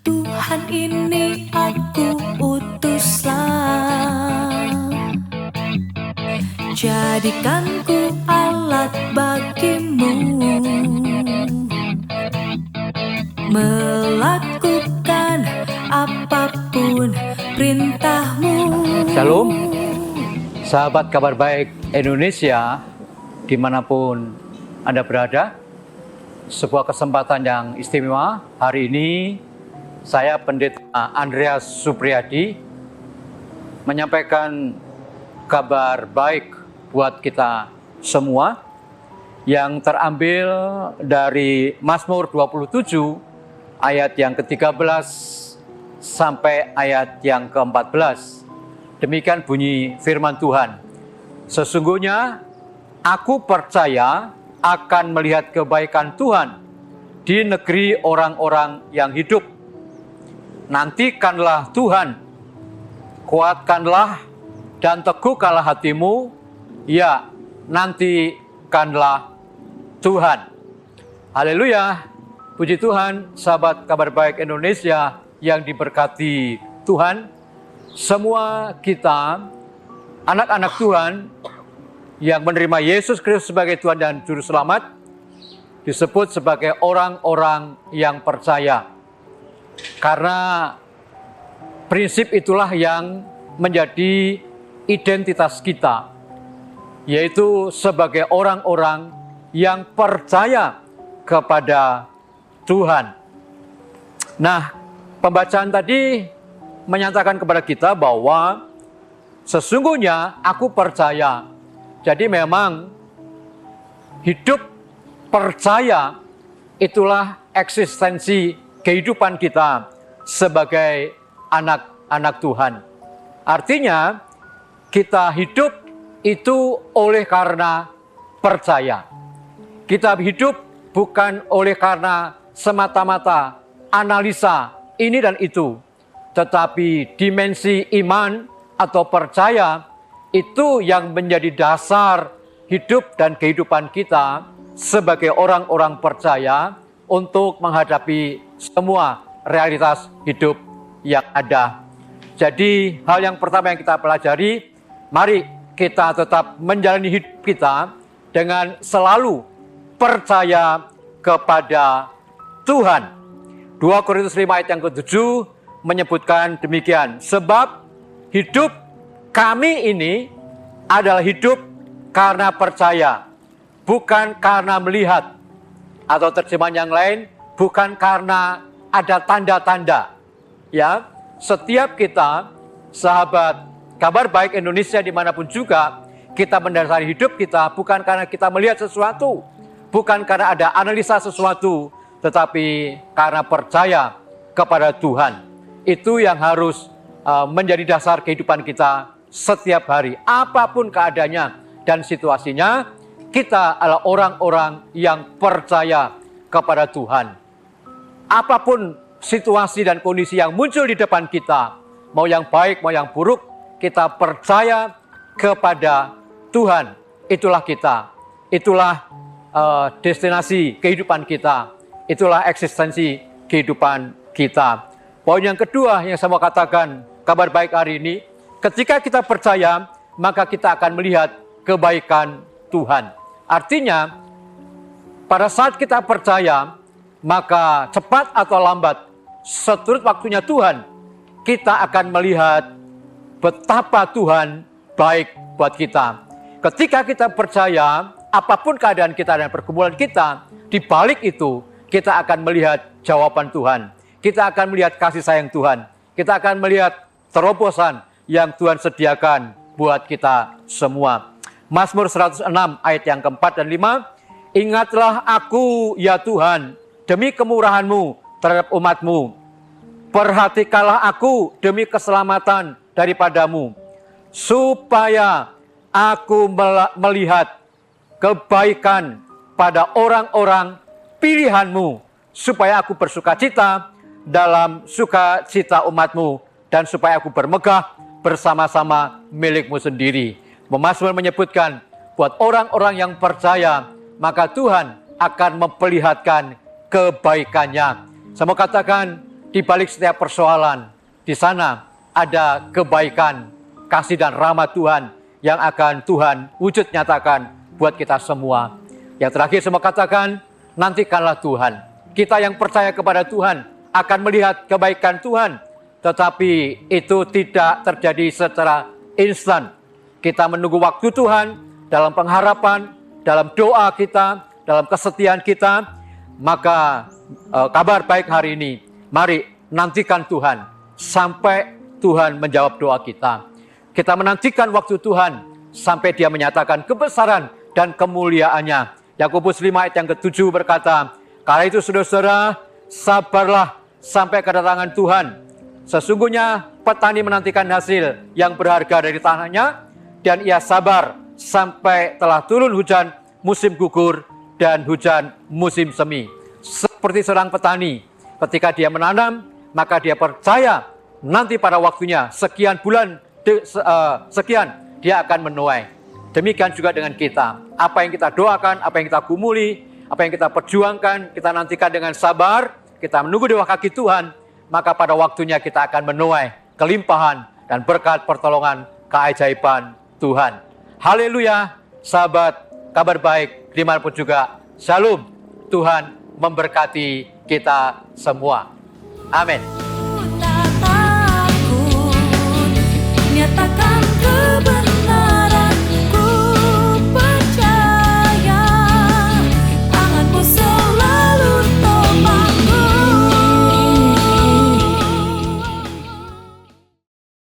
Tuhan, ini aku utuslah, jadikanku alat bagimu, melakukan apapun perintahmu. Shalom, sahabat Kabar Baik Indonesia, dimanapun Anda berada. Sebuah kesempatan yang istimewa. Hari ini saya Pendeta Andreas Supriyadi menyampaikan kabar baik buat kita semua yang terambil dari Mazmur 27 ayat yang ke-13 sampai ayat yang ke-14. Demikian bunyi firman Tuhan. Sesungguhnya aku percaya akan melihat kebaikan Tuhan di negeri orang-orang yang hidup. Nantikanlah Tuhan, kuatkanlah dan teguhkanlah hatimu, ya, nantikanlah Tuhan. Haleluya, puji Tuhan, sahabat Kabar Baik Indonesia yang diberkati Tuhan. Semua kita, anak-anak Tuhan, yang menerima Yesus Kristus sebagai Tuhan dan Juru Selamat, disebut sebagai orang-orang yang percaya. Karena prinsip itulah yang menjadi identitas kita, yaitu sebagai orang-orang yang percaya kepada Tuhan. Nah, pembacaan tadi menyatakan kepada kita bahwa sesungguhnya aku percaya. Jadi memang hidup percaya itulah eksistensi kehidupan kita sebagai anak-anak Tuhan. Artinya kita hidup itu oleh karena percaya. Kita hidup bukan oleh karena semata-mata analisa ini dan itu. Tetapi dimensi iman atau percaya itu yang menjadi dasar hidup dan kehidupan kita sebagai orang-orang percaya untuk menghadapi semua realitas hidup yang ada. Jadi hal yang pertama yang kita pelajari, mari kita tetap menjalani hidup kita dengan selalu percaya kepada Tuhan. 2 Korintus 5 ayat yang ke-7 menyebutkan demikian, sebab hidup kami ini adalah hidup karena percaya, bukan karena melihat. Atau terjemahan yang lain, bukan karena ada tanda-tanda. Ya, setiap kita, sahabat Kabar Baik Indonesia dimanapun juga, kita mendasari hidup kita bukan karena kita melihat sesuatu, bukan karena ada analisa sesuatu, tetapi karena percaya kepada Tuhan. Itu yang harus menjadi dasar kehidupan kita setiap hari, apapun keadaannya dan situasinya, kita adalah orang-orang yang percaya kepada Tuhan. Apapun situasi dan kondisi yang muncul di depan kita, mau yang baik, mau yang buruk, kita percaya kepada Tuhan. Itulah kita, itulah destinasi kehidupan kita, itulah eksistensi kehidupan kita. Poin yang kedua yang saya mau katakan, kabar baik hari ini, ketika kita percaya, maka kita akan melihat kebaikan Tuhan. Artinya, pada saat kita percaya, maka cepat atau lambat, seturut waktunya Tuhan, kita akan melihat betapa Tuhan baik buat kita. Ketika kita percaya, apapun keadaan kita dan pergumulan kita, di balik itu, kita akan melihat jawaban Tuhan. Kita akan melihat kasih sayang Tuhan. Kita akan melihat terobosan yang Tuhan sediakan buat kita semua. Mazmur 106 ayat yang keempat dan 5. Ingatlah aku ya Tuhan, demi kemurahan-Mu terhadap umat-Mu. Perhatikanlah aku demi keselamatan daripada-Mu, supaya aku melihat kebaikan pada orang-orang pilihan-Mu, supaya aku bersukacita dalam sukacita umat-Mu, dan supaya aku bermegah bersama-sama milik-Mu sendiri. Mazmur menyebutkan, buat orang-orang yang percaya, maka Tuhan akan memperlihatkan kebaikannya. Saya mau katakan, di balik setiap persoalan, di sana ada kebaikan, kasih dan rahmat Tuhan yang akan Tuhan wujud nyatakan buat kita semua. Yang terakhir saya mau katakan, nantikanlah Tuhan. Kita yang percaya kepada Tuhan akan melihat kebaikan Tuhan, tetapi itu tidak terjadi secara instan. Kita menunggu waktu Tuhan dalam pengharapan, dalam doa kita, dalam kesetiaan kita. Maka kabar baik hari ini, mari nantikan Tuhan sampai Tuhan menjawab doa kita. Kita menantikan waktu Tuhan sampai Dia menyatakan kebesaran dan kemuliaannya. Yakobus 5 ayat yang ke-7 berkata, karena itu saudara-saudara, sabarlah sampai kedatangan Tuhan. Sesungguhnya petani menantikan hasil yang berharga dari tanahnya, dan ia sabar sampai telah turun hujan musim gugur dan hujan musim semi. Seperti seorang petani, ketika dia menanam, maka dia percaya nanti pada waktunya, sekian bulan, sekian, dia akan menuai. Demikian juga dengan kita. Apa yang kita doakan, apa yang kita gumuli, apa yang kita perjuangkan, kita nantikan dengan sabar, kita menunggu di bawah kaki Tuhan, maka pada waktunya kita akan menuai kelimpahan dan berkat pertolongan keajaiban Tuhan. Haleluya, sahabat kabar baik dimanapun juga. Shalom, Tuhan memberkati kita semua. Amin. Tak takut, nyatakan